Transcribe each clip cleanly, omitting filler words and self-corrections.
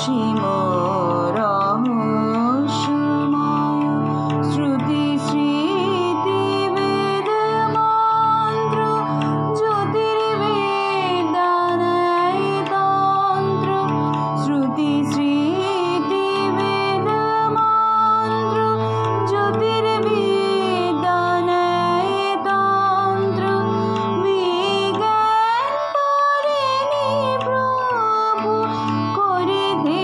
অসীম রহস্যময় শ্রুতি স্মৃতি বেদ মন্ত্র জ্যোতির্বিদ্যানায় তন্ত্র শ্রুতি স্মৃতি বেদ মন্ত্র জ্যোতির্বিদ্যানায় তন্ত্র বিজ্ঞান পড়েনি প্রভু করে দে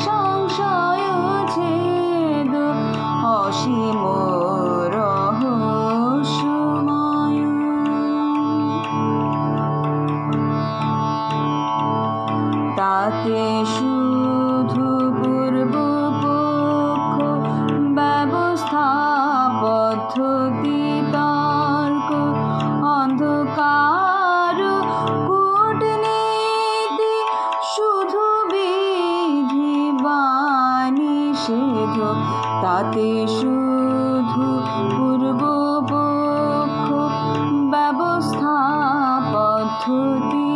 সংশয় ছেদ অসীম রহস্যময় তাতে শুধু পূর্ব পক্ষ ব্যবস্থা পদ্ধতি তর্ক অন্ধকার কূটনীতি শুধু বিধি বানিষেধ তাতে শুধু পূর্ব পক্ষ ব্যবস্থা পদ্ধতি